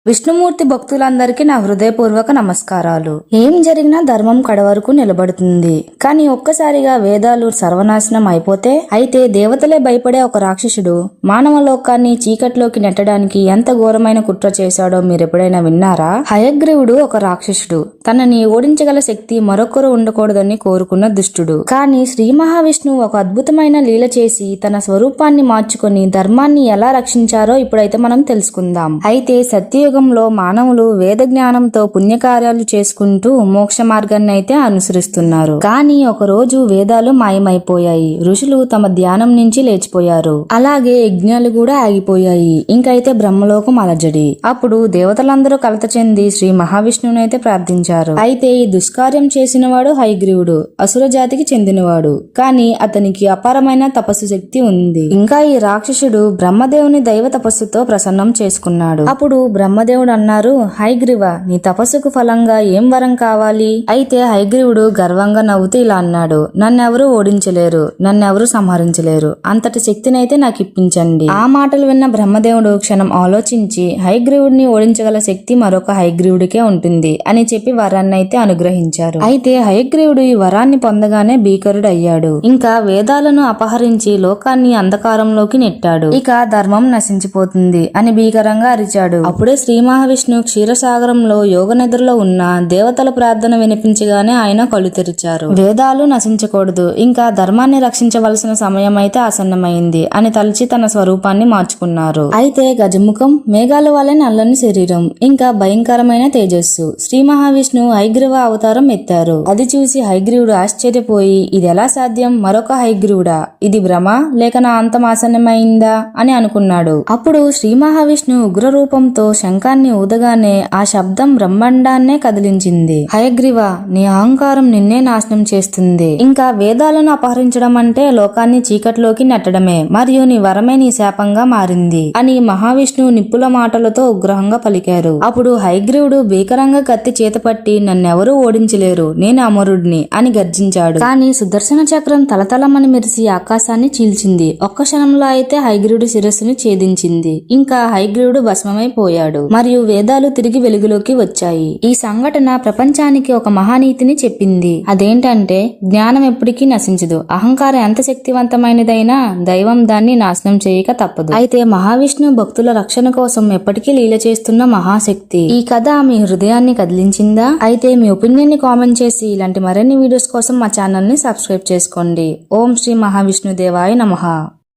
విష్ణుమూర్తి భక్తులందరికీ నా హృదయపూర్వక నమస్కారాలు. ఏం జరిగినా ధర్మం కడవరకు నిలబడుతుంది. కానీ ఒక్కసారిగా వేదాలు సర్వనాశనం అయిపోతే, అయితే దేవతలే భయపడే ఒక రాక్షసుడు మానవ లోకాన్ని చీకట్లోకి నెట్టడానికి ఎంత ఘోరమైన కుట్ర చేశాడో మీరెప్పుడైనా విన్నారా? హయగ్రీవుడు ఒక రాక్షసుడు. తనని ఓడించగల శక్తి మరొకరు ఉండకూడదని కోరుకున్న దుష్టుడు. కానీ శ్రీ మహావిష్ణువు ఒక అద్భుతమైన లీల చేసి తన స్వరూపాన్ని మార్చుకొని ధర్మాన్ని ఎలా రక్షించారో ఇప్పుడైతే మనం తెలుసుకుందాం. అయితే సత్యయుగంలో మానవులు వేద జ్ఞానంతో పుణ్యకార్యాలు చేసుకుంటూ మోక్ష మార్గాన్ని అయితే అనుసరిస్తున్నారు. కానీ ఒక రోజు వేదాలు మాయమైపోయాయి. ఋషులు తమ ధ్యానం నుంచి లేచిపోయారు. అలాగే యజ్ఞాలు కూడా ఆగిపోయాయి. ఇంకైతే బ్రహ్మలోకం అలజడి. అప్పుడు దేవతలందరూ కలత చెంది శ్రీ మహావిష్ణువునైతే ప్రార్థించారు. అయితే ఈ దుష్కార్యం చేసినవాడు హయగ్రీవుడు. అసుర జాతికి చెందినవాడు. కానీ అతనికి అపారమైన తపస్సు శక్తి ఉంది. ఇంకా ఈ రాక్షసుడు బ్రహ్మదేవుని దైవ తపస్సుతో ప్రసన్నం చేసుకున్నాడు. అప్పుడు బ్రహ్మదేవుడు అన్నారు, హయగ్రీవ, నీ తపస్సుకు ఫలంగా ఏం వరం కావాలి? అయితే హయగ్రీవుడు గర్వంగా నవ్వుతూ ఇలా అన్నాడు, నన్నెవరూ ఓడించలేరు, నన్నెవరూ సంహరించలేరు, అంతటి శక్తినైతే నాకు ఇప్పించండి. ఆ మాటలు విన్న బ్రహ్మదేవుడు క్షణం ఆలోచించి, హయగ్రీవుడిని ఓడించగల శక్తి మరొక హయగ్రీవుడికే ఉంటుంది అని చెప్పి వరాన్ని అయితే అనుగ్రహించారు. అయితే హయగ్రీవుడు ఈ వరాన్ని పొందగానే భీకరుడు అయ్యాడు. ఇంకా వేదాలను అపహరించి లోకాన్ని అంధకారంలోకి నెట్టాడు. ఇక ధర్మం నశించిపోతుంది అని భీకరంగా అరిచాడు. అప్పుడే శ్రీ మహావిష్ణు క్షీరసాగరంలో యోగ నిద్రలో ఉన్న దేవతల ప్రార్థన వినిపించగానే ఆయన కళ్ళు తెరిచారు. వేదాలు నశించకూడదు, ఇంకా ధర్మాన్ని రక్షించవలసిన సమయం అయితే ఆసన్నమైంది అని తలచి తన స్వరూపాన్ని మార్చుకున్నారు. అయితే గజముఖం, మేఘాల వలె నల్లని శరీరం, ఇంకా భయంకరమైన తేజస్సు శ్రీ మహావిష్ణు హయగ్రీవ అవతారం ఎత్తారు. అది చూసి హయగ్రీవుడు ఆశ్చర్యపోయి, ఇది ఎలా సాధ్యం? మరొక హయగ్రీవుడా? ఇది భ్రమ లేక నా అంతం ఆసన్నమైందా అని అనుకున్నాడు. అప్పుడు శ్రీ మహావిష్ణు ఉగ్ర రూపంతో శంఖాన్ని ఊదగానే ఆ శబ్దం బ్రహ్మాండాన్నే కదిలించింది. హయగ్రీవ, నీ అహంకారం నిన్నే నాశనం చేస్తుంది. ఇంకా వేదాలను అపహరించడం అంటే లోకాన్ని చీకట్లోకి నెట్టడమే, మరియు నీ వరమే నీ శాపంగా మారింది అని మహావిష్ణువు నిప్పుల మాటలతో ఉగ్రహంగా పలికారు. అప్పుడు హయగ్రీవుడు భీకరంగా కత్తి చేతపట్టి, నన్నెవరూ ఓడించలేరు, నేను అమరుడిని అని గర్జించాడు. కానీ సుదర్శన చక్రం తలతలమని మెరిసి ఆకాశాన్ని చీల్చింది. ఒక్క క్షణంలో అయితే హయగ్రీవుడి శిరస్సుని ఛేదించింది. ఇంకా హయగ్రీవుడు భస్మమైపోయాడు. మరియు వేదాలు తిరిగి వెలుగులోకి వచ్చాయి. ఈ సంఘటన ప్రపంచానికి ఒక మహానీతిని చెప్పింది. అదేంటంటే జ్ఞానం ఎప్పటికీ నశించదు. అహంకారం ఎంత శక్తివంతమైనదైనా దైవం దాన్ని నాశనం చేయక తప్పదు. అయితే మహావిష్ణువు భక్తుల రక్షణ కోసం ఎప్పటికీ లీల చేస్తున్న మహాశక్తి. ఈ కథ మీ హృదయాన్ని కదిలించిందా? అయితే మీ ఒపీనియన్ ని కామెంట్ చేసి ఇలాంటి మరిన్ని వీడియోస్ కోసం మా ఛానల్ ని సబ్స్క్రైబ్ చేసుకోండి. ఓం శ్రీ మహావిష్ణుదేవాయ నమః.